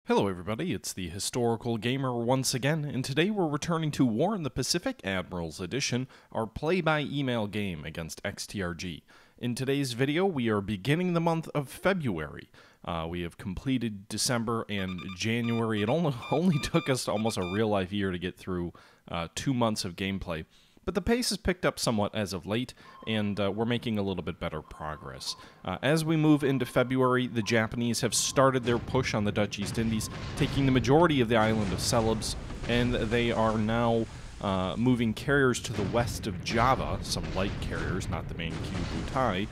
Hello everybody, it's the Historical Gamer once again, and today we're returning to War in the Pacific, Admirals Edition, our play-by-email game against XTRG. In today's video, we are beginning the month of February. We have completed December and January. It only took us almost a real-life year to get through 2 months of gameplay. But the pace has picked up somewhat as of late, and we're making a little bit better progress. As we move into February, the Japanese have started their push on the Dutch East Indies, taking the majority of the island of Celebes, and they are now moving carriers to the west of Java, some light carriers, not the main WWII,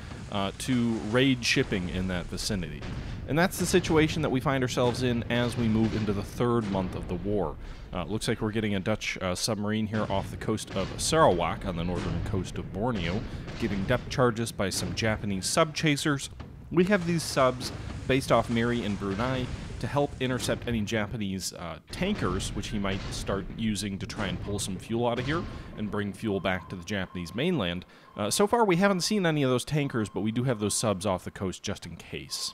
to raid shipping in that vicinity. And that's the situation that we find ourselves in as we move into the third month of the war. Looks like we're getting a Dutch submarine here off the coast of Sarawak on the northern coast of Borneo, getting depth charges by some Japanese sub-chasers. We have these subs based off Miri and Brunei to help intercept any Japanese tankers, which he might start using to try and pull some fuel out of here and bring fuel back to the Japanese mainland. So far, we haven't seen any of those tankers, but we do have those subs off the coast just in case.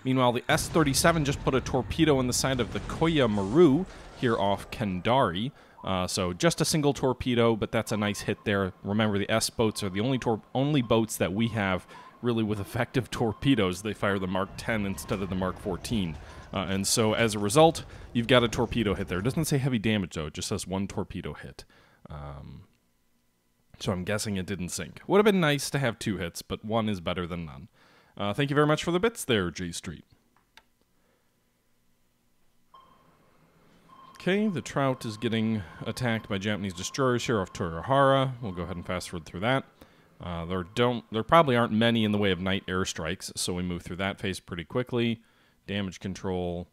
Meanwhile, the S-37 just put a torpedo in the side of the Koya Maru here off Kendari. So just a single torpedo, but that's a nice hit there. Remember, the S-boats are the only boats that we have really with effective torpedoes. They fire the Mark 10 instead of the Mark 14. And so as a result, you've got a torpedo hit there. It doesn't say heavy damage, though. It just says one torpedo hit. So I'm guessing it didn't sink. Would have been nice to have 2 hits, but 1 is better than none. Thank you very much for the bits there, J Street. Okay, the Trout is getting attacked by Japanese destroyers here off Torihara. We'll go ahead and fast forward through that. There probably aren't many in the way of night airstrikes, so we move through that phase pretty quickly. Damage control,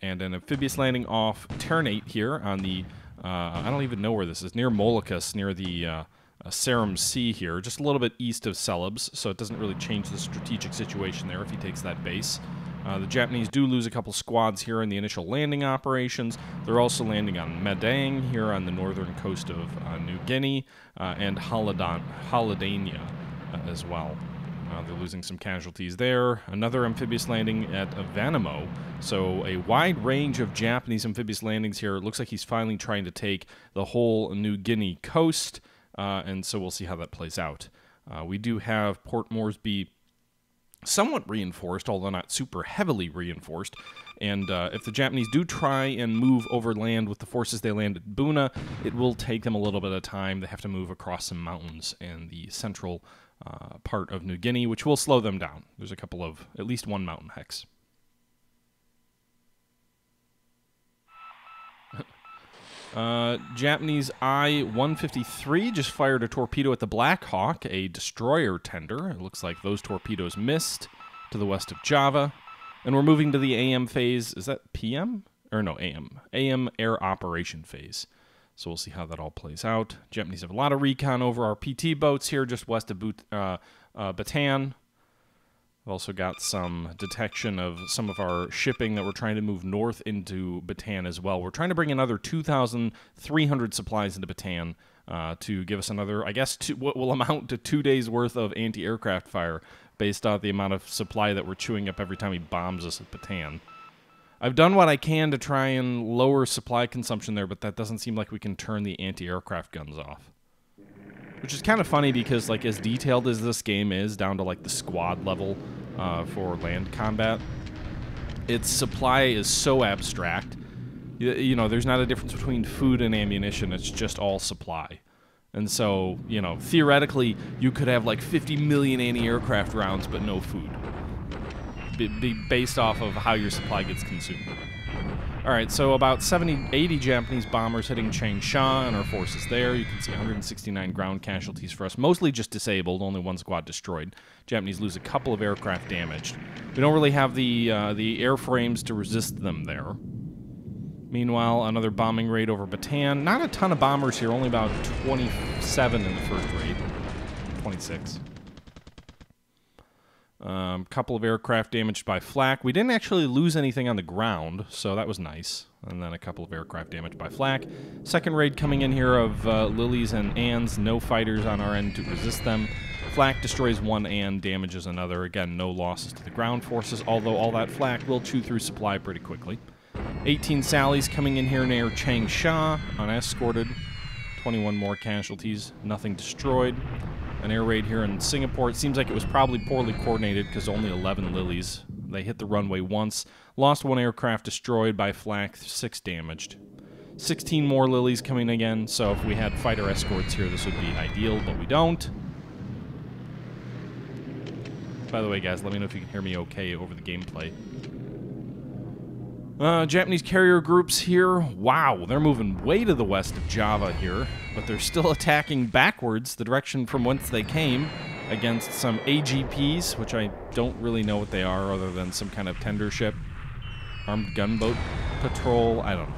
and an amphibious landing off Ternate here on the, I don't even know where this is, near Moluccas, near the Sarum Sea here, just a little bit east of Celebes, so it doesn't really change the strategic situation there if he takes that base. The Japanese do lose a couple squads here in the initial landing operations. They're also landing on Madang here on the northern coast of New Guinea and Holodania as well. They're losing some casualties there. Another amphibious landing at Vanimo. So a wide range of Japanese amphibious landings here. It looks like he's finally trying to take the whole New Guinea coast, and so we'll see how that plays out. We do have Port Moresby somewhat reinforced, although not super heavily reinforced. And if the Japanese do try and move overland with the forces they land at Buna, it will take them a little bit of time. They have to move across some mountains in the central part of New Guinea, which will slow them down. There's a couple of, at least one mountain hex. Japanese I-153 just fired a torpedo at the Black Hawk, a destroyer tender. It looks like those torpedoes missed to the west of Java. And we're moving to the AM phase. Is that PM? Or no, AM. AM air operation phase. So we'll see how that all plays out. Japanese have a lot of recon over our PT boats here just west of Bataan. We've also got some detection of some of our shipping that we're trying to move north into Bataan as well. We're trying to bring another 2,300 supplies into Bataan to give us another, I guess, what will amount to 2 days' worth of anti-aircraft fire based on the amount of supply that we're chewing up every time he bombs us at Bataan. I've done what I can to try and lower supply consumption there, but that doesn't seem like we can turn the anti-aircraft guns off. Which is kind of funny because, like, as detailed as this game is, down to, like, the squad level for land combat, its supply is so abstract. You know, there's not a difference between food and ammunition. It's just all supply. And so, you know, theoretically, you could have, like, 50 million anti-aircraft rounds, but no food. Based off of how your supply gets consumed. Alright, so about 80 Japanese bombers hitting Changsha and our forces there. You can see 169 ground casualties for us, mostly just disabled, only 1 squad destroyed. Japanese lose a couple of aircraft damaged. We don't really have the airframes to resist them there. Meanwhile, another bombing raid over Bataan. Not a ton of bombers here, only about 27 in the first raid. 26. Couple of aircraft damaged by flak. We didn't actually lose anything on the ground, so that was nice. And then a couple of aircraft damaged by flak. Second raid coming in here of Lilies and Anns. No fighters on our end to resist them. Flak destroys one and damages another. Again, no losses to the ground forces, although all that flak will chew through supply pretty quickly. 18 Sallies coming in here near Changsha, unescorted. 21 more casualties, nothing destroyed. An air raid here in Singapore. It seems like it was probably poorly coordinated because only 11 Lilies. They hit the runway once, lost 1 aircraft destroyed by flak, 6 damaged. 16 more Lilies coming again, so if we had fighter escorts here, this would be ideal, but we don't. By the way, guys, let me know if you can hear me okay over the gameplay. Japanese carrier groups here. Wow, they're moving way to the west of Java here, but they're still attacking backwards, the direction from whence they came, against some AGPs, which I don't really know what they are other than some kind of tender ship. Armed gunboat patrol, I don't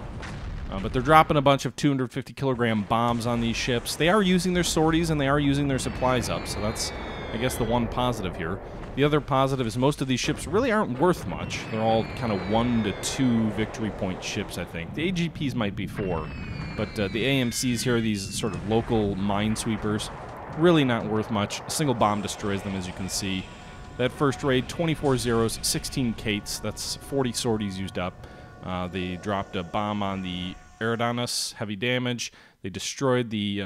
know. But they're dropping a bunch of 250-kilogram bombs on these ships. They are using their sorties and they are using their supplies up, so that's, I guess, the one positive here. The other positive is most of these ships really aren't worth much. They're all kind of 1 to 2 victory point ships, I think. The AGPs might be 4, but the AMCs here, these sort of local minesweepers, really not worth much. A single bomb destroys them, as you can see. That first raid, 24 Zeros, 16 Kates. That's 40 sorties used up. They dropped a bomb on the Eridanus, heavy damage. They destroyed the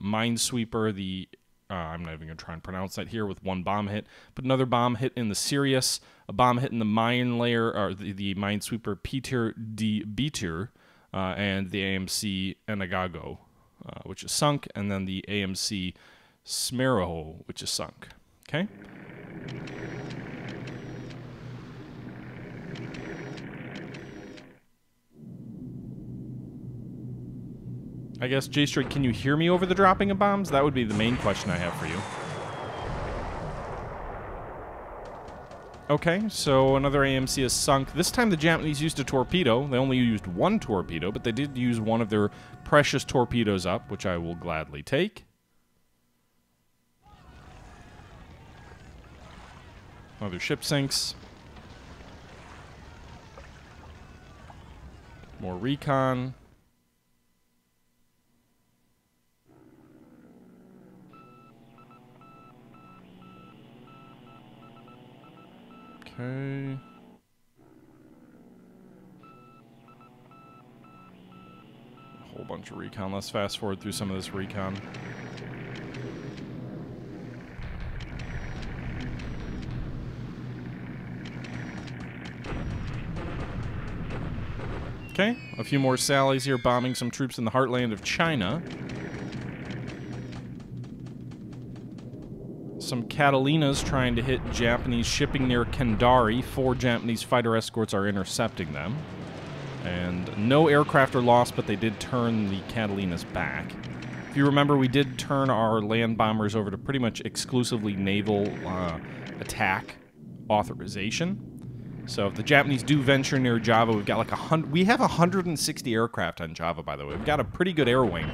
minesweeper, the I'm not even going to try and pronounce that here, with 1 bomb hit. But another bomb hit in the Sirius, a bomb hit in the mine layer, or the minesweeper Peter D. Beater, and the AMC Enagago, which is sunk, and then the AMC Smeroho, which is sunk. Okay? I guess, J-Straight, can you hear me over the dropping of bombs? That would be the main question I have for you. Okay, so another AMC is sunk. This time the Japanese used a torpedo. They only used 1 torpedo, but they did use one of their precious torpedoes up, which I will gladly take. Another ship sinks. More recon. Okay. A whole bunch of recon. Let's fast forward through some of this recon. Okay, a few more sallies here bombing some troops in the heartland of China. Some Catalinas trying to hit Japanese shipping near Kendari. 4 Japanese fighter escorts are intercepting them. And no aircraft are lost, but they did turn the Catalinas back. If you remember, we did turn our land bombers over to pretty much exclusively naval attack authorization. So if the Japanese do venture near Java, we've got like we have 160 aircraft on Java, by the way. We've got a pretty good air wing.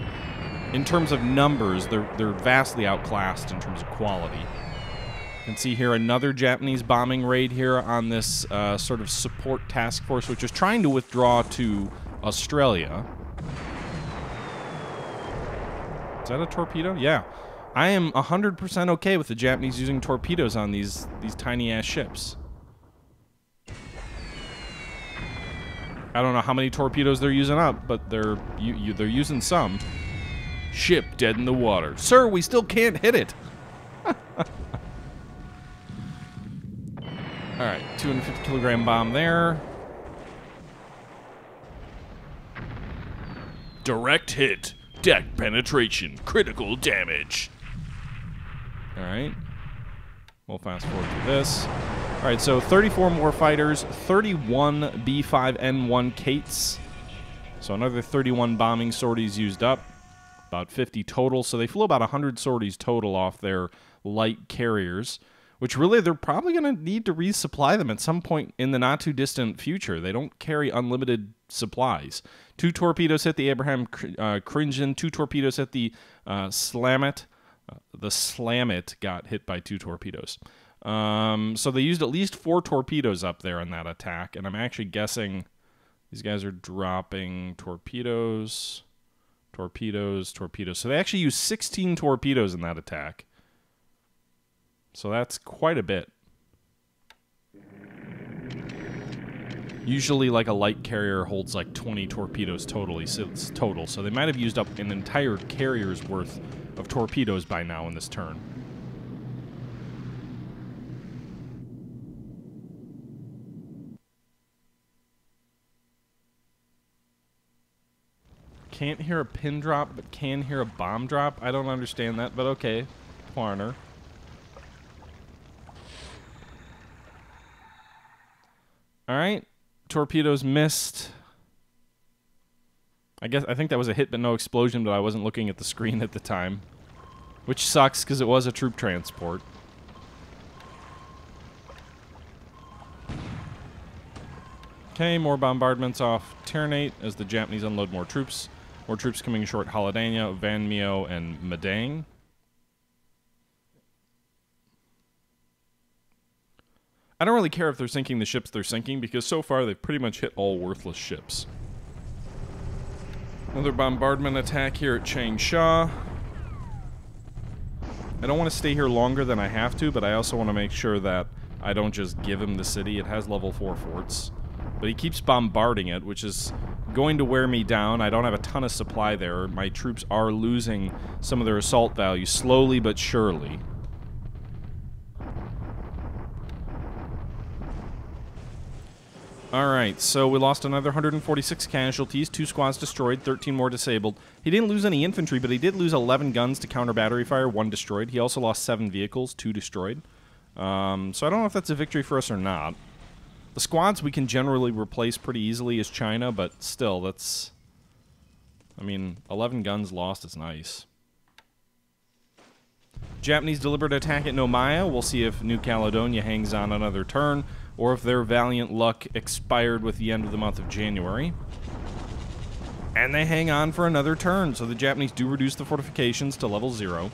In terms of numbers, they're vastly outclassed in terms of quality. You can see here another Japanese bombing raid here on this sort of support task force, which is trying to withdraw to Australia. Is that a torpedo? Yeah. I am 100% okay with the Japanese using torpedoes on these tiny-ass ships. I don't know how many torpedoes they're using up, but they're using some. Ship dead in the water. Sir, we still can't hit it. Alright, 250-kilogram bomb there. Direct hit. Deck penetration. Critical damage. Alright. We'll fast forward to this. Alright, so 34 more fighters, 31 B5N1 Kates. So another 31 bombing sorties used up. About 50 total, so they flew about 100 sorties total off their light carriers, which really they're probably going to need to resupply them at some point in the not-too-distant future. They don't carry unlimited supplies. 2 torpedoes hit the Abraham Cringen, 2 torpedoes hit the Slamit. The Slamit got hit by 2 torpedoes. So they used at least 4 torpedoes up there in that attack, and I'm actually guessing these guys are dropping torpedoes... Torpedoes. So they actually used 16 torpedoes in that attack. So that's quite a bit. Usually, like, a light carrier holds like 20 torpedoes total, so they might have used up an entire carrier's worth of torpedoes by now in this turn. Can't hear a pin drop, but can hear a bomb drop. I don't understand that, but okay. Warner. Alright. Torpedoes missed. I think that was a hit but no explosion, but I wasn't looking at the screen at the time. Which sucks, because it was a troop transport. Okay, more bombardments off Ternate as the Japanese unload more troops. More troops coming ashore at Haladanya, Van Mio, and Madang. I don't really care if they're sinking the ships they're sinking, because so far they've pretty much hit all worthless ships. Another bombardment attack here at Changsha. I don't want to stay here longer than I have to, but I also want to make sure that I don't just give him the city. It has level 4 forts. But he keeps bombarding it, which is going to wear me down. I don't have a ton of supply there. My troops are losing some of their assault value, slowly but surely. Alright, so we lost another 146 casualties, 2 squads destroyed, 13 more disabled. He didn't lose any infantry, but he did lose 11 guns to counter battery fire, 1 destroyed. He also lost 7 vehicles, 2 destroyed. So I don't know if that's a victory for us or not. The squads we can generally replace pretty easily as China, but still, that's... I mean, 11 guns lost is nice. Japanese deliberate attack at Nomaya. We'll see if New Caledonia hangs on another turn, or if their valiant luck expired with the end of the month of January. And they hang on for another turn, so the Japanese do reduce the fortifications to level 0.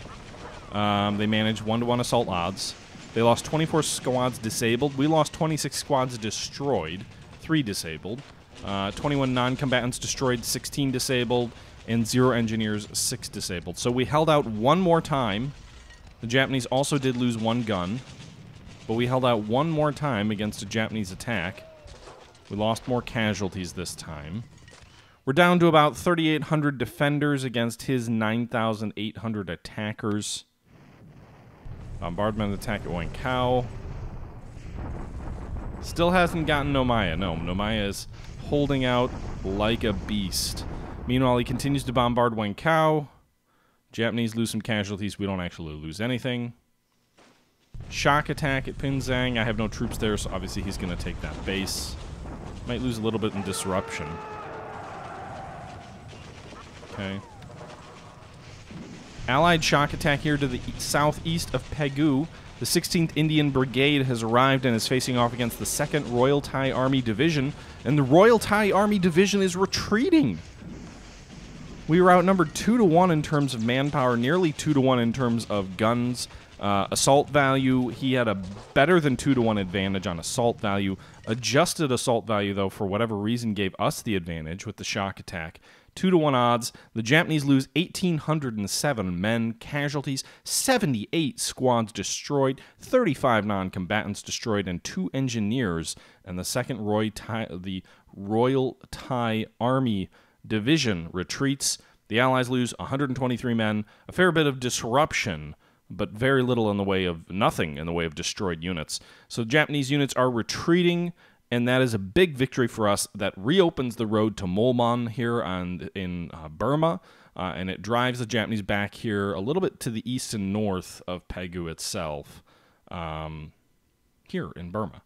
They manage 1-to-1 assault odds. They lost 24 squads disabled. We lost 26 squads destroyed, 3 disabled. 21 non-combatants destroyed, 16 disabled, and 0 engineers, 6 disabled. So we held out one more time. The Japanese also did lose 1 gun, but we held out one more time against a Japanese attack. We lost more casualties this time. We're down to about 3,800 defenders against his 9,800 attackers. Bombardment attack at Wenkao. Still hasn't gotten Nomaya. No, Nomaya is holding out like a beast. Meanwhile, he continues to bombard Wenkao. Japanese lose some casualties. We don't actually lose anything. Shock attack at Pinzang. I have no troops there, so obviously he's going to take that base. Might lose a little bit in disruption. Okay. Allied shock attack here to the southeast of Pegu. The 16th Indian Brigade has arrived and is facing off against the 2nd Royal Thai Army Division, and the Royal Thai Army Division is retreating. We were outnumbered 2-to-1 in terms of manpower, nearly 2-to-1 in terms of guns. Assault value, he had a better than 2-to-1 advantage on assault value. Adjusted assault value, though, for whatever reason, gave us the advantage with the shock attack. 2-to-1 odds. The Japanese lose 1,807 men, casualties, 78 squads destroyed, 35 non-combatants destroyed, and 2 engineers. And the 2nd Royal Thai Army Division retreats. The Allies lose 123 men, a fair bit of disruption, but very little in the way of nothing in the way of destroyed units. So Japanese units are retreating, and that is a big victory for us that reopens the road to Molman here in Burma, and it drives the Japanese back here a little bit to the east and north of Pegu itself, here in Burma.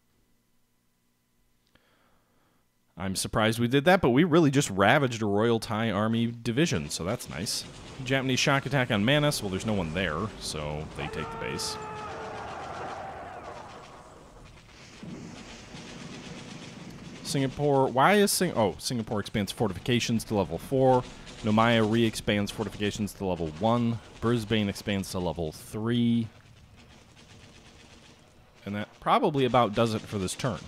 I'm surprised we did that, but we really just ravaged a Royal Thai Army division, so that's nice. Japanese shock attack on Manus. Well, there's no one there, so they take the base. Singapore, Singapore expands fortifications to level 4. Nomaya re-expands fortifications to level 1. Brisbane expands to level 3. And that probably about does it for this turn.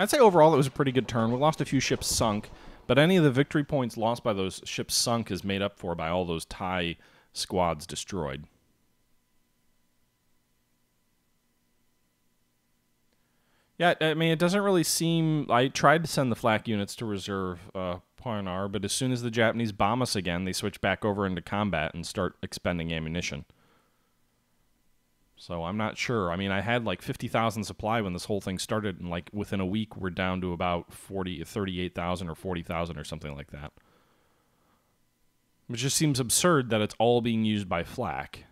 I'd say overall it was a pretty good turn. We lost a few ships sunk, but any of the victory points lost by those ships sunk is made up for by all those Thai squads destroyed. Yeah, I mean, it doesn't really seem... I tried to send the flak units to reserve Point R, but as soon as the Japanese bomb us again, they switch back over into combat and start expending ammunition. So I'm not sure. I mean, I had like 50,000 supply when this whole thing started, and like within a week, we're down to about 38,000 or 40,000 or something like that. It just seems absurd that it's all being used by flak.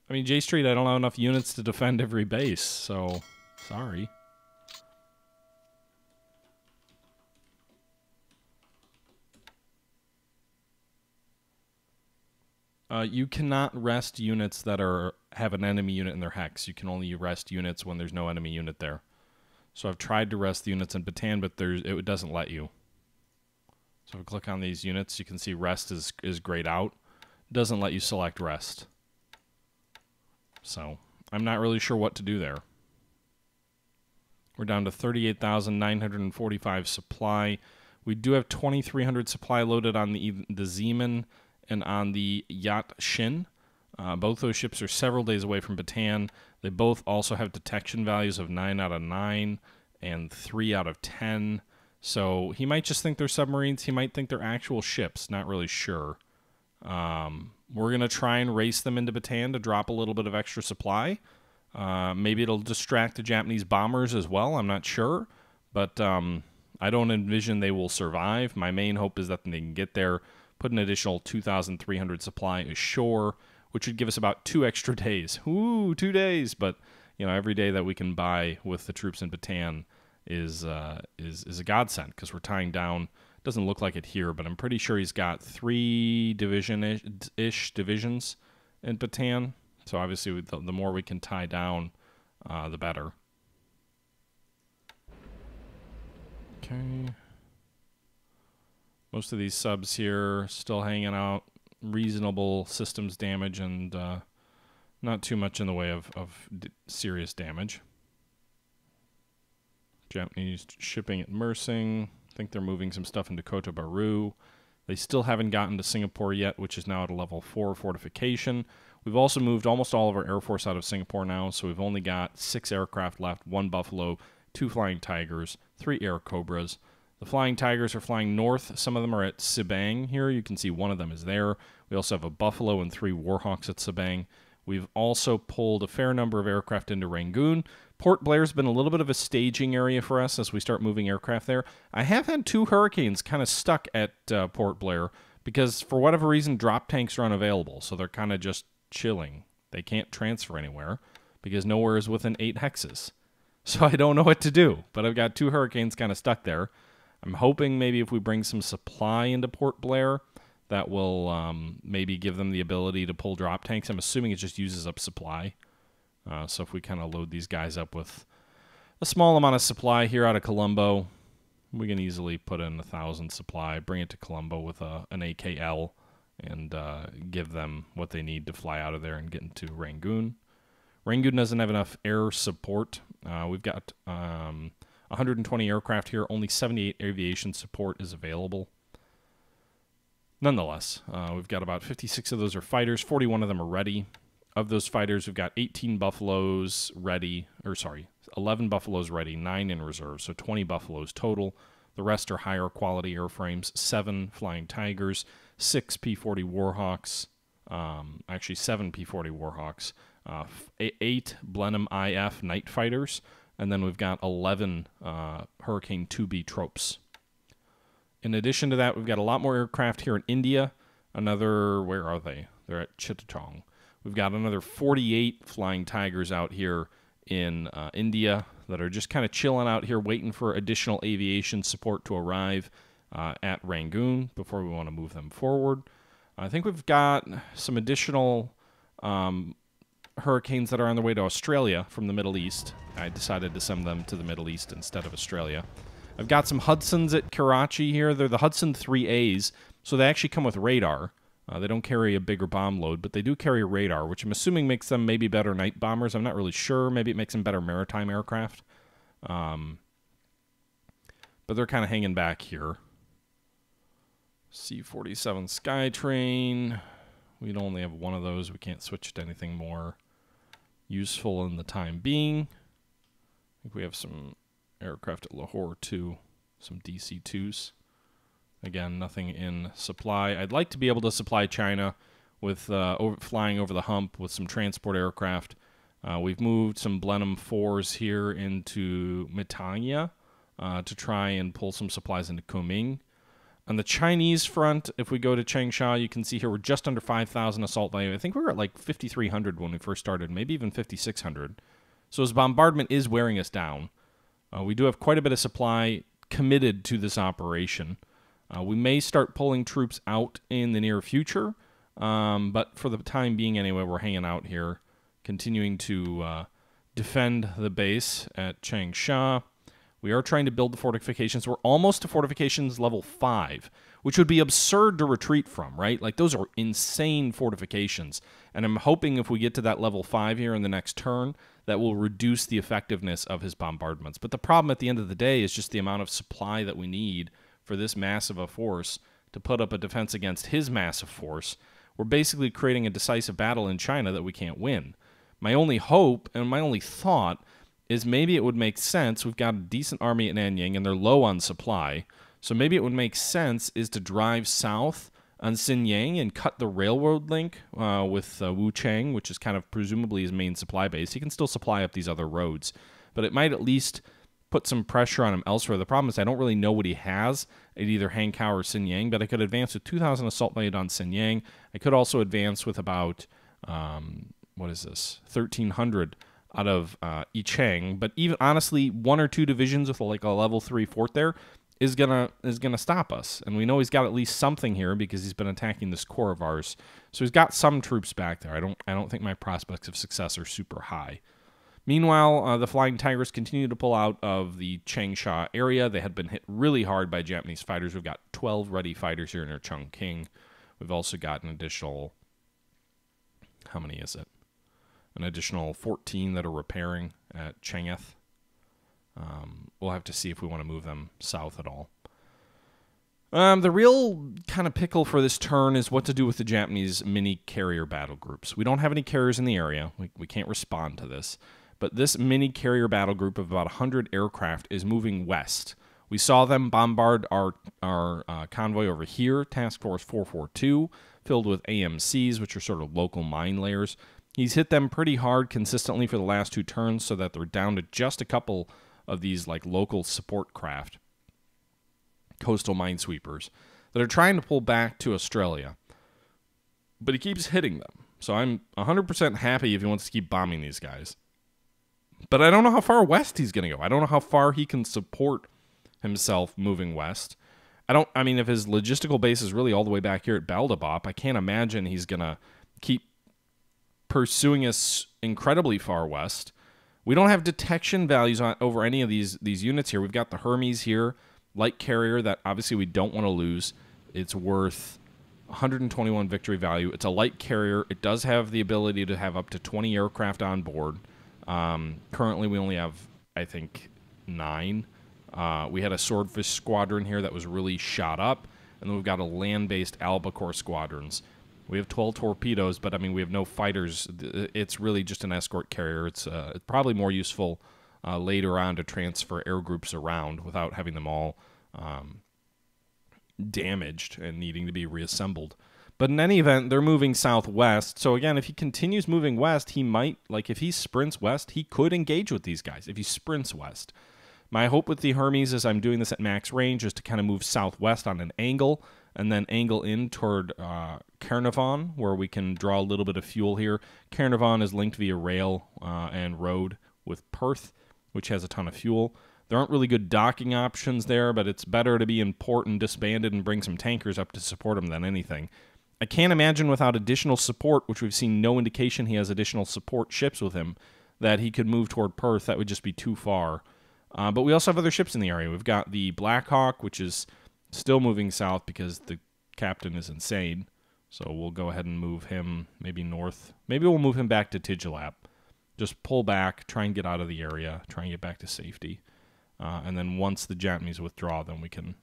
I mean, J Street, I don't have enough units to defend every base, so sorry. You cannot rest units that have an enemy unit in their hex. You can only rest units when there's no enemy unit there. So I've tried to rest the units in Bataan, but it doesn't let you. So if I click on these units, you can see rest is grayed out. It doesn't let you select rest. So I'm not really sure what to do there. We're down to 38,945 supply. We do have 2,300 supply loaded on the Zeeman and on the Yacht Shin. Both those ships are several days away from Bataan. They both also have detection values of 9 out of 9 and 3 out of 10. So he might just think they're submarines. He might think they're actual ships. Not really sure. We're going to try and race them into Bataan to drop a little bit of extra supply. Maybe it'll distract the Japanese bombers as well. I'm not sure. But I don't envision they will survive. My main hope is that they can get there, put an additional 2,300 supply ashore, which would give us about 2 extra days. Ooh, 2 days! But you know, every day that we can buy with the troops in Bataan is a godsend, because we're tying down. Doesn't look like it here, but I'm pretty sure he's got 3 divisions in Bataan. So obviously, the more we can tie down, the better. Okay. Most of these subs here still hanging out. Reasonable systems damage and not too much in the way of serious damage. Japanese shipping at Mersing. I think they're moving some stuff into Kota Baru. They still haven't gotten to Singapore yet, which is now at a level 4 fortification. We've also moved almost all of our Air Force out of Singapore now, so we've only got 6 aircraft left, 1 Buffalo, 2 Flying Tigers, 3 Air Cobras. The Flying Tigers are flying north. Some of them are at Sabang here. You can see one of them is there. We also have a Buffalo and 3 Warhawks at Sabang. We've also pulled a fair number of aircraft into Rangoon. Port Blair's been a little bit of a staging area for us as we start moving aircraft there. I have had 2 Hurricanes kind of stuck at Port Blair because for whatever reason drop tanks are unavailable, so they're kind of just chilling. They can't transfer anywhere because nowhere is within 8 hexes. So I don't know what to do, but I've got 2 Hurricanes kind of stuck there. I'm hoping maybe if we bring some supply into Port Blair, that will maybe give them the ability to pull drop tanks. I'm assuming it just uses up supply. So if we kind of load these guys up with a small amount of supply here out of Colombo, we can easily put in 1,000 supply, bring it to Colombo with an AKL, and give them what they need to fly out of there and get into Rangoon. Rangoon doesn't have enough air support. We've got 120 aircraft here. Only 78 aviation support is available. Nonetheless, we've got about 56 of those are fighters. 41 of them are ready. Of those fighters, we've got 18 Buffaloes ready, 11 Buffaloes ready, 9 in reserve, so 20 Buffaloes total. The rest are higher quality airframes, 7 Flying Tigers, 6 P-40 Warhawks, actually 7 P-40 Warhawks, 8 Blenheim IF Night Fighters, and then we've got 11 Hurricane 2B Tropes. In addition to that, we've got a lot more aircraft here in India. Where are they? They're at Chittagong. We've got another 48 Flying Tigers out here in India that are just kind of chilling out here waiting for additional aviation support to arrive at Rangoon before we want to move them forward. I think we've got some additional Hurricanes that are on their way to Australia from the Middle East. I decided to send them to the Middle East instead of Australia. I've got some Hudsons at Karachi here. They're the Hudson 3As, so they actually come with radar. They don't carry a bigger bomb load, but they do carry a radar, which I'm assuming makes them maybe better night bombers. I'm not really sure. Maybe it makes them better maritime aircraft. But they're kind of hanging back here. C-47 Skytrain. We'd only have one of those. We can't switch to anything more useful in the time being. I think we have some aircraft at Lahore too, some DC-2s. Again, nothing in supply. I'd like to be able to supply China with flying over the hump with some transport aircraft. We've moved some Blenheim 4s here into Mitanya to try and pull some supplies into Kunming. On the Chinese front, if we go to Changsha, you can see here we're just under 5,000 assault value. I think we were at like 5,300 when we first started, maybe even 5,600. So his bombardment is wearing us down. We do have quite a bit of supply committed to this operation. We may start pulling troops out in the near future, but for the time being anyway, we're hanging out here, continuing to defend the base at Changsha. We are trying to build the fortifications. We're almost to fortifications level 5, which would be absurd to retreat from, right? Like, those are insane fortifications. And I'm hoping if we get to that level 5 here in the next turn, that will reduce the effectiveness of his bombardments. But the problem at the end of the day is just the amount of supply that we need for this massive a force to put up a defense against his massive force. We're basically creating a decisive battle in China that we can't win. My only hope and my only thought is maybe it would make sense. We've got a decent army at Nanyang, and they're low on supply. So maybe it would make sense is to drive south on Xinyang and cut the railroad link with Wuchang, which is kind of presumably his main supply base. He can still supply up these other roads, but it might at least put some pressure on him elsewhere. The problem is I don't really know what he has at either Hankow or Xinyang, but I could advance with 2,000 assault value on Xinyang. I could also advance with about, 1,300 out of Yicheng, but even honestly, 1 or 2 divisions with like a level 3 fort there is gonna stop us. And we know he's got at least something here because he's been attacking this core of ours. So he's got some troops back there. I don't think my prospects of success are super high. Meanwhile, the Flying Tigers continue to pull out of the Changsha area. They had been hit really hard by Japanese fighters. We've got 12 ready fighters here near Chongqing. We've also got an additional, how many is it? An additional 14 that are repairing at Chang'an. We'll have to see if we want to move them south at all. The real kind of pickle for this turn is what to do with the Japanese mini carrier battle groups. We don't have any carriers in the area. We can't respond to this. But this mini carrier battle group of about 100 aircraft is moving west. We saw them bombard our convoy over here, Task Force 442, filled with AMCs, which are sort of local mine layers. He's hit them pretty hard consistently for the last 2 turns so that they're down to just a couple of these like local support craft, coastal minesweepers, that are trying to pull back to Australia. But he keeps hitting them. So I'm 100% happy if he wants to keep bombing these guys. But I don't know how far west he's going to go. I don't know how far he can support himself moving west. I mean, if his logistical base is really all the way back here at Baldabop, I can't imagine he's going to keep pursuing us incredibly far west. We don't have detection values over any of these units here. We've got the Hermes here, light carrier that obviously we don't want to lose. It's worth 121 victory value. It's a light carrier. It does have the ability to have up to 20 aircraft on board. Currently we only have, I think, 9. We had a Swordfish squadron here that was really shot up, and then we've got a land-based Albacore squadrons. We have 12 torpedoes, but I mean, we have no fighters. It's really just an escort carrier. It's probably more useful later on to transfer air groups around without having them all damaged and needing to be reassembled. But in any event, they're moving southwest. So again, if he continues moving west, he might, like if he sprints west, he could engage with these guys if he sprints west. My hope with the Hermes, as I'm doing this at max range, is to kind of move southwest on an angle and then angle in toward Caernarvon, where we can draw a little bit of fuel here. Caernarvon is linked via rail and road with Perth, which has a ton of fuel. There aren't really good docking options there, but it's better to be in port and disbanded and bring some tankers up to support them than anything. I can't imagine without additional support, which we've seen no indication he has additional support ships with him, that he could move toward Perth. That would just be too far. But we also have other ships in the area. We've got the Black Hawk, which is still moving south because the captain is insane. So we'll go ahead and move him maybe north. Maybe we'll move him back to Tigilap. Just pull back, try and get out of the area, try and get back to safety. And then once the Japanese withdraw, then we can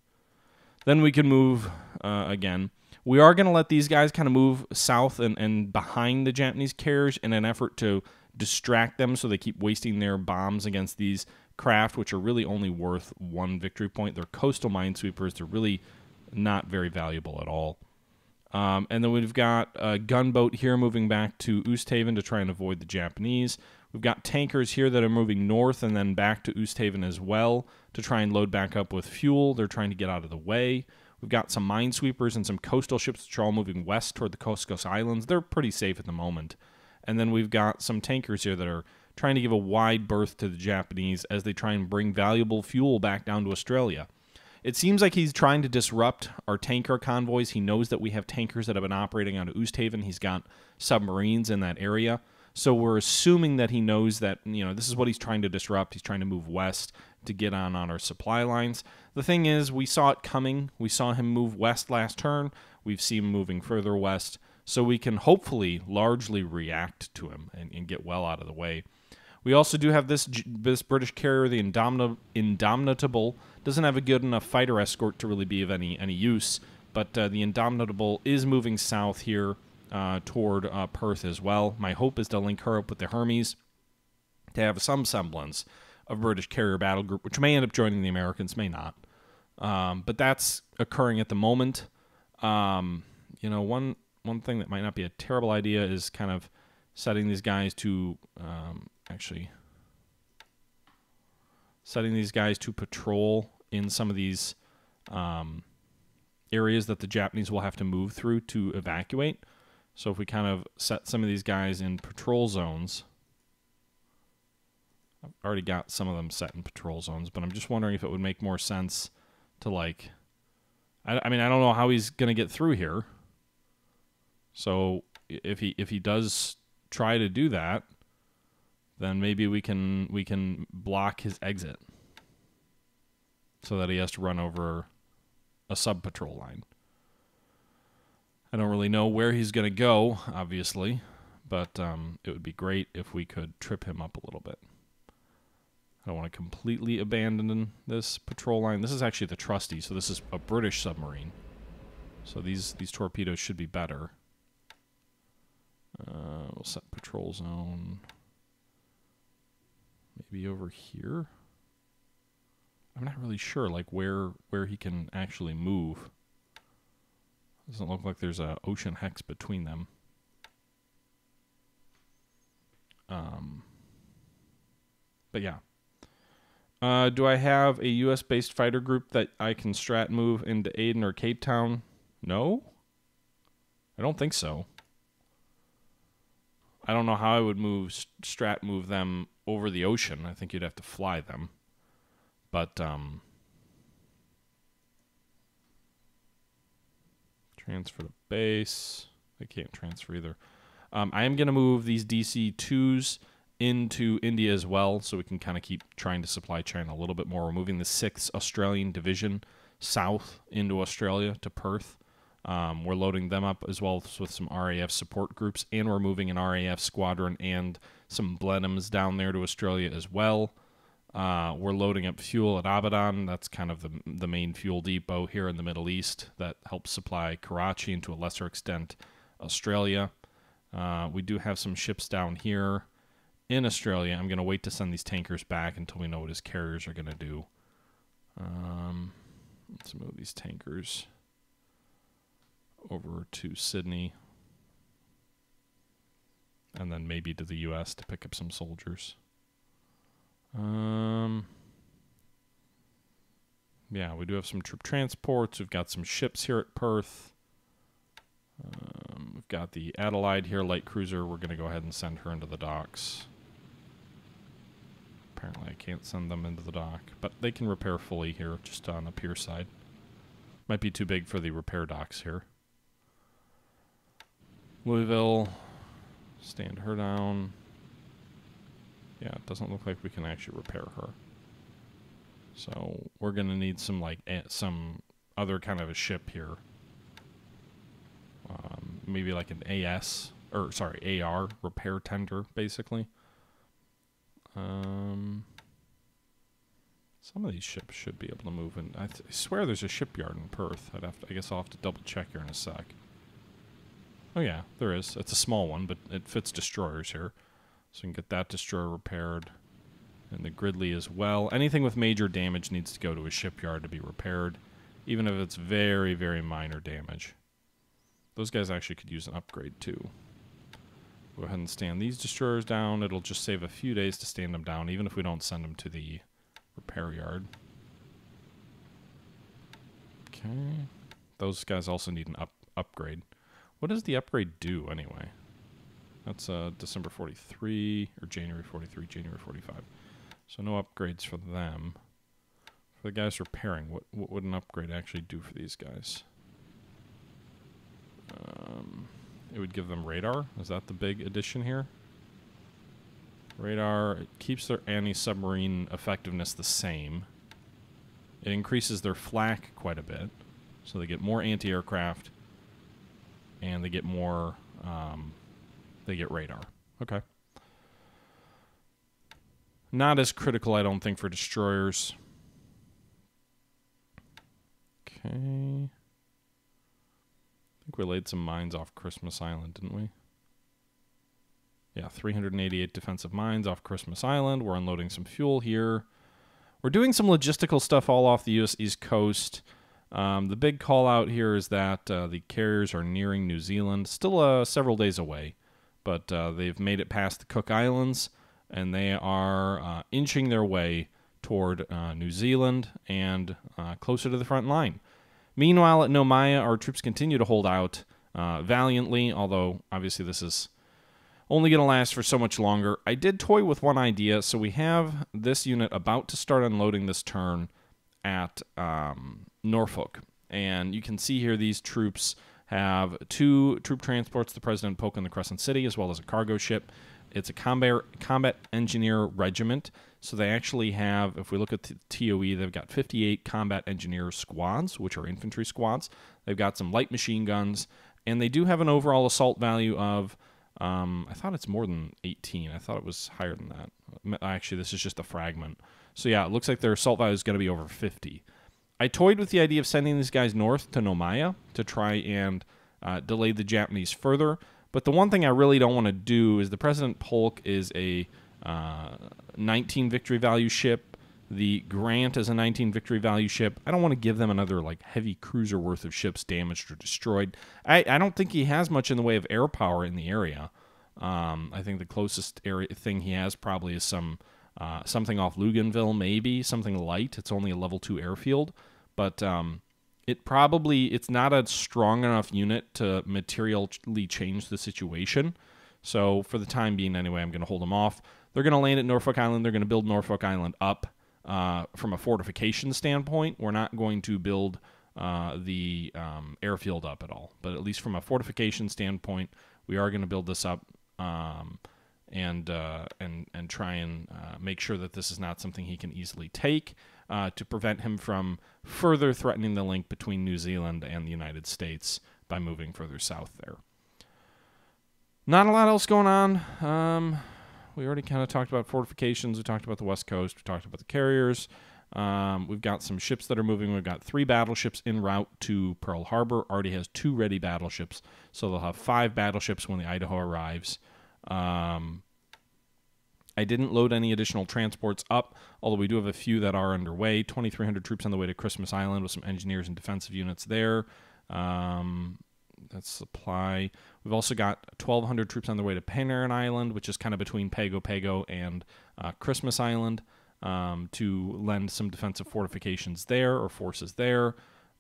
Then we can move again. We are going to let these guys kind of move south and behind the Japanese carriers in an effort to distract them so they keep wasting their bombs against these craft, which are really only worth 1 victory point. They're coastal minesweepers. They're really not very valuable at all. And then we've got a gunboat here moving back to Oosthaven to try and avoid the Japanese. We've got tankers here that are moving north and then back to Oosthaven as well to try and load back up with fuel. They're trying to get out of the way. We've got some minesweepers and some coastal ships which are all moving west toward the Coast Islands. They're pretty safe at the moment. And then we've got some tankers here that are trying to give a wide berth to the Japanese as they try and bring valuable fuel back down to Australia. It seems like he's trying to disrupt our tanker convoys. He knows that we have tankers that have been operating out of Oosthaven. He's got submarines in that area. So we're assuming that he knows that, this is what he's trying to disrupt. He's trying to move west to get on our supply lines. The thing is, we saw it coming. We saw him move west last turn. We've seen him moving further west. So we can hopefully largely react to him and get well out of the way. We also do have this British carrier, the Indomitable. Doesn't have a good enough fighter escort to really be of any use, but the Indomitable is moving south here toward Perth as well. My hope is to link her up with the Hermes to have some semblance of British carrier battle group, which may end up joining the Americans, may not. But that's occurring at the moment. One thing that might not be a terrible idea is kind of setting these guys to patrol in some of these areas that the Japanese will have to move through to evacuate. So if we kind of set some of these guys in patrol zones, I've already got some of them set in patrol zones, but I'm just wondering if it would make more sense to I don't know how he's going to get through here. So if he does try to do that, then maybe we can block his exit so that he has to run over a sub-patrol line. I don't really know where he's going to go, obviously, but it would be great if we could trip him up a little bit. I don't want to completely abandon this patrol line. This is actually the Trusty, so this is a British submarine. So these torpedoes should be better. We'll set patrol zone maybe over here. I'm not really sure where he can actually move. Doesn't look like there's a ocean hex between them. But yeah. Do I have a US-based fighter group that I can strat move into Aden or Cape Town? No? I don't think so. I don't know how I would strat move them over the ocean. I think you'd have to fly them. But, transfer to base. I can't transfer either. I am going to move these DC-2s into India as well, so we can kind of keep trying to supply China a little bit more. We're moving the 6th Australian Division south into Australia to Perth. We're loading them up as well with some RAF support groups, and we're moving an RAF squadron and some Blenheims down there to Australia as well. We're loading up fuel at Abadan. That's kind of the main fuel depot here in the Middle East that helps supply Karachi and to a lesser extent Australia. We do have some ships down here in Australia. I'm going to wait to send these tankers back until we know what his carriers are going to do. Let's move these tankers over to Sydney and then maybe to the US to pick up some soldiers. Yeah, we do have some troop transports. We've got some ships here at Perth. We've got the Adelaide here, light cruiser. We're going to go ahead and send her into the docks. Apparently I can't send them into the dock, but they can repair fully here, just on the pier side. Might be too big for the repair docks here. Louisville, stand her down. Yeah, it doesn't look like we can actually repair her. So we're going to need some some other kind of a ship here. Maybe like an AR repair tender, basically. Some of these ships should be able to move in. I swear there's a shipyard in Perth. I guess I'll have to double check here in a sec. Oh yeah, there is. It's a small one, but it fits destroyers here. So we can get that destroyer repaired. And the Gridley as well. Anything with major damage needs to go to a shipyard to be repaired, even if it's very, very minor damage. Those guys actually could use an upgrade too. Go ahead and stand these destroyers down. It'll just save a few days to stand them down, even if we don't send them to the repair yard. Okay. Those guys also need an upgrade. What does the upgrade do anyway? That's December 43, or January 43, January 45. So no upgrades for them. For the guys repairing, what would an upgrade actually do for these guys? It would give them radar. Is that the big addition here? Radar, it keeps their anti-submarine effectiveness the same. It increases their flak quite a bit. So they get more anti-aircraft. And they get more, they get radar. Okay. Not as critical, I don't think, for destroyers. Okay. I think we laid some mines off Christmas Island, didn't we? Yeah, 388 defensive mines off Christmas Island. We're unloading some fuel here. We're doing some logistical stuff all off the U.S. East Coast. The big call out here is that the carriers are nearing New Zealand. Still several days away, but they've made it past the Cook Islands, and they are inching their way toward New Zealand and closer to the front line. Meanwhile, at Nomaya, our troops continue to hold out valiantly, although obviously this is only going to last for so much longer. I did toy with one idea, so we have this unit about to start unloading this turn at Norfolk. And you can see here these troops have 2 troop transports, the President Polk and the Crescent City, as well as a cargo ship. It's a combat engineer regiment. So they actually have, if we look at the TOE, they've got 58 combat engineer squads, which are infantry squads. They've got some light machine guns, and they do have an overall assault value of, I thought it's more than 18. I thought it was higher than that. Actually, this is just a fragment. So yeah, it looks like their assault value is going to be over 50. I toyed with the idea of sending these guys north to Nomaya to try and delay the Japanese further. But the one thing I really don't want to do is the President Polk is a 19 victory value ship. The Grant is a 19 victory value ship. I don't want to give them another like heavy cruiser worth of ships damaged or destroyed. I don't think he has much in the way of air power in the area. I think the closest thing he has probably is something off Luganville, maybe something light. It's only a level 2 airfield, but it's not a strong enough unit to materially change the situation. So for the time being, anyway, I'm going to hold them off. They're going to land at Norfolk Island. They're going to build Norfolk Island up from a fortification standpoint. We're not going to build the airfield up at all, but at least from a fortification standpoint, we are going to build this up and try and make sure that this is not something he can easily take to prevent him from further threatening the link between New Zealand and the United States by moving further south there. Not a lot else going on. We already kind of talked about fortifications. We talked about the West Coast. We talked about the carriers. We've got some ships that are moving. We've got 3 battleships en route to Pearl Harbor. Already has 2 ready battleships, so they'll have 5 battleships when the Idaho arrives. I didn't load any additional transports up, although we do have a few that are underway. 2,300 troops on the way to Christmas Island with some engineers and defensive units there. That's supply. We've also got 1,200 troops on their way to Penryn Island, which is kind of between Pago and Christmas Island, to lend some defensive fortifications there, or forces there.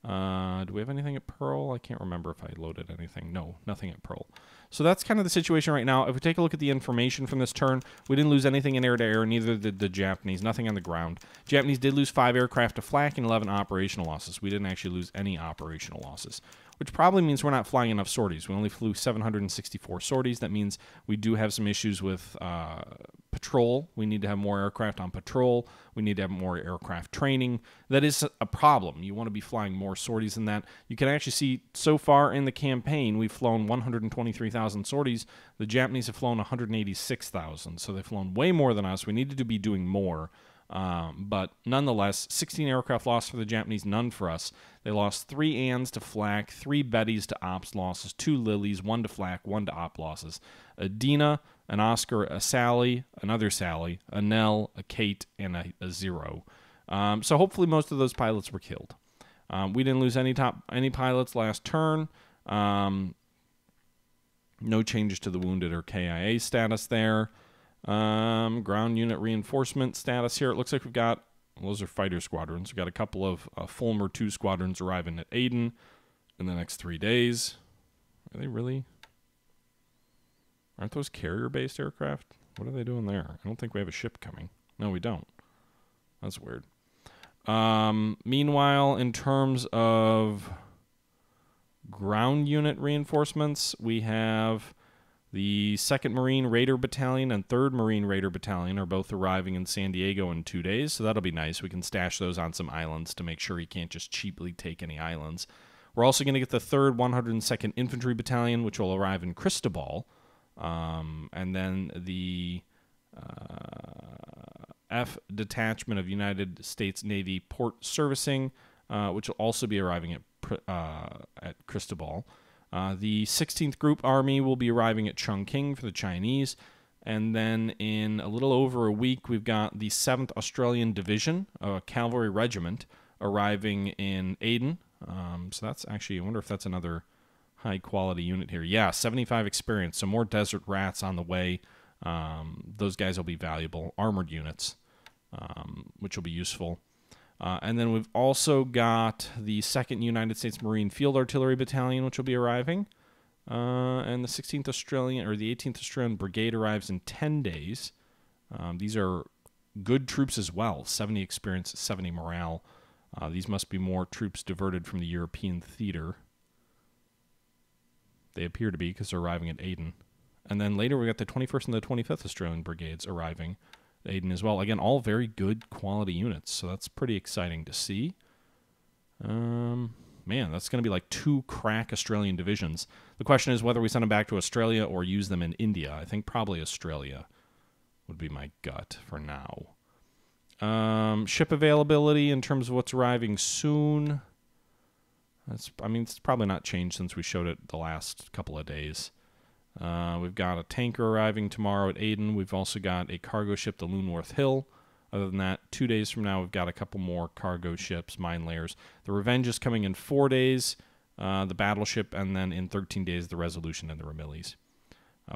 Do we have anything at Pearl? I can't remember if I loaded anything. No, nothing at Pearl. So that's kind of the situation right now. If we take a look at the information from this turn, we didn't lose anything in air-to-air, neither did the Japanese, nothing on the ground. Japanese did lose 5 aircraft to flak and 11 operational losses. We didn't actually lose any operational losses, which probably means we're not flying enough sorties. We only flew 764 sorties. That means we do have some issues with patrol. We need to have more aircraft on patrol. We need to have more aircraft training. That is a problem. You want to be flying more sorties than that. You can actually see so far in the campaign, we've flown 123,000 sorties. The Japanese have flown 186,000, so they've flown way more than us. We needed to be doing more. But nonetheless, 16 aircraft lost for the Japanese, none for us. They lost 3 ANs to flak, 3 Bettys to ops losses, 2 Lilies, 1 to flak, 1 to op losses. A Dina, an Oscar, a Sally, another Sally, a Nell, a Kate, and a 0. So hopefully most of those pilots were killed. We didn't lose any pilots last turn. No changes to the wounded or KIA status there. Ground unit reinforcement status here. It looks like we've got, well, those are fighter squadrons. We've got a couple of Fulmer 2 squadrons arriving at Aden in the next 3 days. Are they really? Aren't those carrier-based aircraft? What are they doing there? I don't think we have a ship coming. No, we don't. That's weird. Meanwhile, in terms of ground unit reinforcements, we have the 2nd Marine Raider Battalion and 3rd Marine Raider Battalion are both arriving in San Diego in 2 days, so that'll be nice. We can stash those on some islands to make sure you can't just cheaply take any islands. We're also going to get the 3rd 102nd Infantry Battalion, which will arrive in Cristobal, and then the F Detachment of United States Navy Port Servicing, which will also be arriving at Cristobal. The 16th Group Army will be arriving at Chongqing for the Chinese. And then in a little over a week, we've got the 7th Australian Division, a cavalry regiment, arriving in Aden. So that's actually, I wonder if that's another high-quality unit here. Yeah, 75 experience, so more desert rats on the way. Those guys will be valuable. Armored units, which will be useful. And then we've also got the 2nd United States Marine Field Artillery Battalion, which will be arriving. And the 16th Australian, or the 18th Australian Brigade arrives in 10 days. These are good troops as well. 70 experience, 70 morale. These must be more troops diverted from the European theater. They appear to be, because they're arriving at Aden. And then later we got the 21st and the 25th Australian Brigades arriving Aden as well. Again, all very good quality units, so that's pretty exciting to see. Man, that's going to be like 2 crack Australian divisions. The question is whether we send them back to Australia or use them in India. I think probably Australia would be my gut for now. Ship availability in terms of what's arriving soon. It's probably not changed since we showed it the last couple of days. We've got a tanker arriving tomorrow at Aden. We've also got a cargo ship, the Loonworth Hill. Other than that, 2 days from now, we've got a couple more cargo ships, mine layers. The Revenge is coming in 4 days, the Battleship, and then in 13 days, the Resolution and the Ramillies.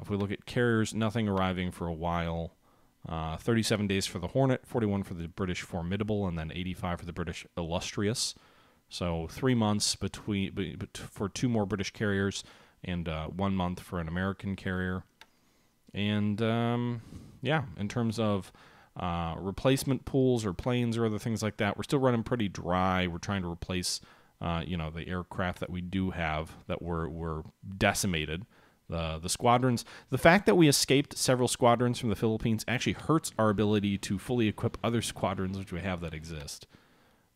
If we look at carriers, nothing arriving for a while. 37 days for the Hornet, 41 for the British Formidable, and then 85 for the British Illustrious. So 3 months for 2 more British carriers, and 1 month for an American carrier. And, yeah, in terms of replacement pools or planes or other things like that, we're still running pretty dry. We're trying to replace, the aircraft that we do have that were decimated. The squadrons. The fact that we escaped several squadrons from the Philippines actually hurts our ability to fully equip other squadrons which we have that exist.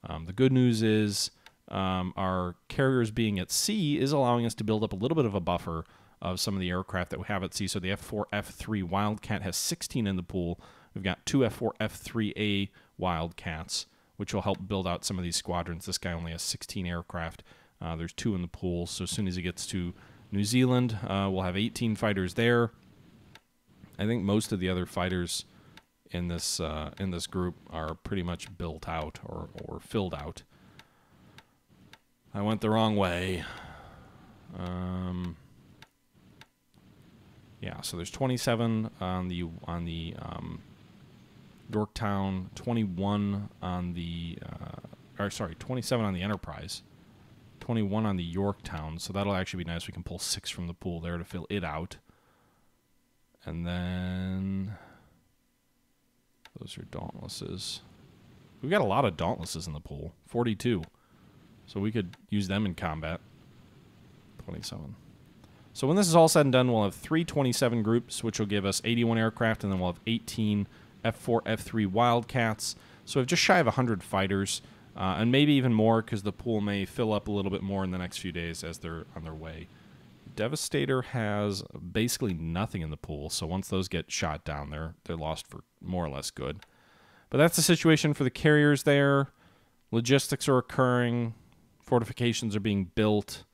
The good news is our carriers being at sea is allowing us to build up a little bit of a buffer of some of the aircraft that we have at sea. So the F4, F3 Wildcat has 16 in the pool. We've got 2 F4, F3A Wildcats, which will help build out some of these squadrons. This guy only has 16 aircraft. There's 2 in the pool. So as soon as he gets to New Zealand, we'll have 18 fighters there. I think most of the other fighters in this group are pretty much built out or filled out. I went the wrong way. Yeah, so there's 27 on the Yorktown, 21 on the 27 on the Enterprise, 21 on the Yorktown. So that'll actually be nice. We can pull 6 from the pool there to fill it out. And then those are Dauntlesses. We've got a lot of Dauntlesses in the pool, 42. So we could use them in combat. 27. So when this is all said and done, we'll have 3 27 groups, which will give us 81 aircraft, and then we'll have 18 F4, F3 Wildcats. So we have just shy of 100 fighters, and maybe even more, because the pool may fill up a little bit more in the next few days as they're on their way. Devastator has basically nothing in the pool, so once those get shot down, they're lost for more or less good. But that's the situation for the carriers there. Logistics are occurring. Fortifications are being built.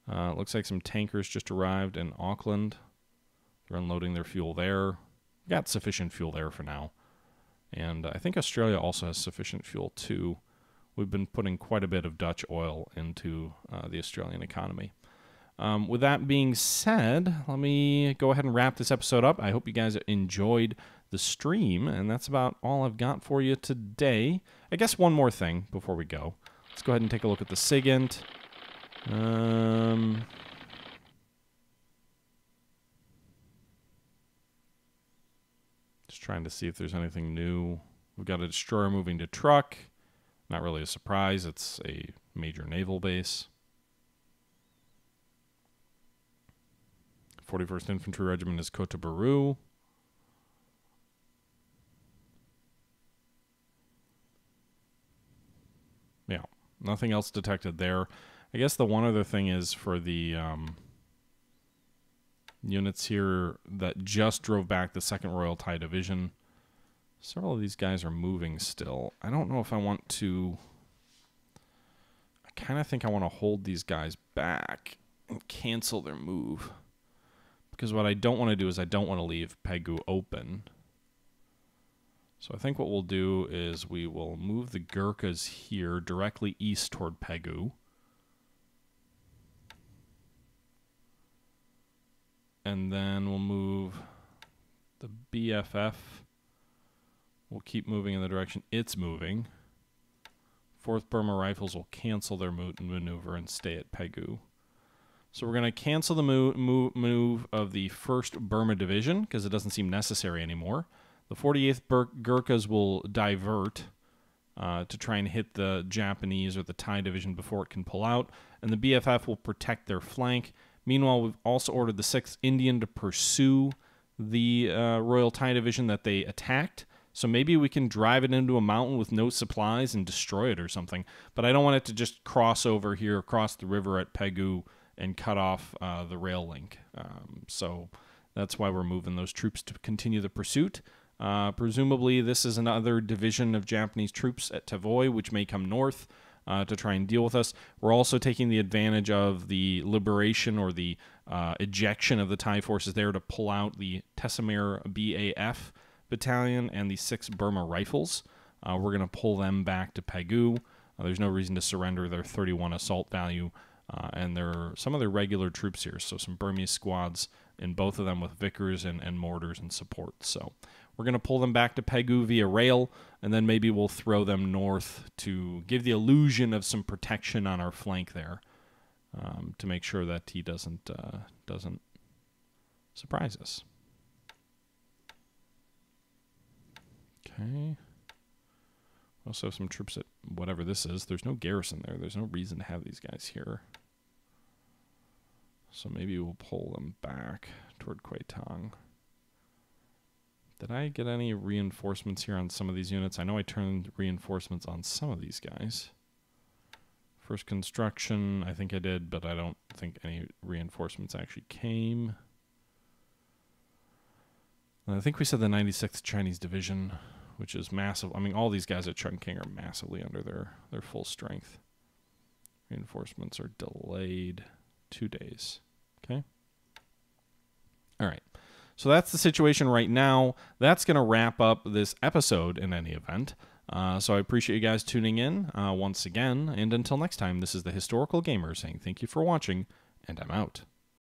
Looks like some tankers just arrived in Auckland. They're unloading their fuel there. Got sufficient fuel there for now. And I think Australia also has sufficient fuel too. We've been putting quite a bit of Dutch oil into the Australian economy. With that being said, let me go ahead and wrap this episode up. I hope you guys enjoyed the stream, and that's about all I've got for you today. I guess one more thing before we go. Let's go ahead and take a look at the SIGINT. Just trying to see if there's anything new. We've got a destroyer moving to truck. Not really a surprise. It's a major naval base. 41st Infantry Regiment is Kota Buru. Yeah, nothing else detected there. I guess the one other thing is for the units here that just drove back the 2nd Royal Thai Division. Several of these guys are moving still. I don't know if I want to... I kind of think I want to hold these guys back and cancel their move. Because what I don't want to do is I don't want to leave Pegu open. So I think what we'll do is we will move the Gurkhas here directly east toward Pegu. And then we'll move the BFF. We'll keep moving in the direction it's moving. 4th Burma Rifles will cancel their maneuver and stay at Pegu. So we're going to cancel the move of the 1st Burma Division because it doesn't seem necessary anymore. The 48th Gurkhas will divert to try and hit the Japanese or the Thai Division before it can pull out. And the BFF will protect their flank. Meanwhile, we've also ordered the 6th Indian to pursue the Royal Thai Division that they attacked. So maybe we can drive it into a mountain with no supplies and destroy it or something. But I don't want it to just cross over here, across the river at Pegu, and cut off the rail link. So that's why we're moving those troops to continue the pursuit. Presumably, this is another division of Japanese troops at Tavoy, which may come north to try and deal with us. We're also taking the advantage of the liberation or the ejection of the Thai forces there to pull out the Tessamir BAF battalion and the 6th Burma Rifles. We're going to pull them back to Pegu. There's no reason to surrender their 31 assault value. And there are some of their regular troops here, so some Burmese squads in both of them with Vickers and mortars and support. So we're going to pull them back to Pegu via rail, and then maybe we'll throw them north to give the illusion of some protection on our flank there, to make sure that he doesn't surprise us. Okay. We also have some troops at whatever this is. There's no garrison there. There's no reason to have these guys here. So maybe we'll pull them back toward Kwai Tong. Did I get any reinforcements here on some of these units? I know I turned reinforcements on some of these guys. First construction, I think I did, but I don't think any reinforcements actually came. And I think we said the 96th Chinese Division, which is massive. I mean, all these guys at Chungking are massively under their full strength. Reinforcements are delayed 2 days. Okay? All right. So that's the situation right now. That's going to wrap up this episode in any event. So I appreciate you guys tuning in once again. And until next time, this is the Historical Gamer saying thank you for watching, and I'm out.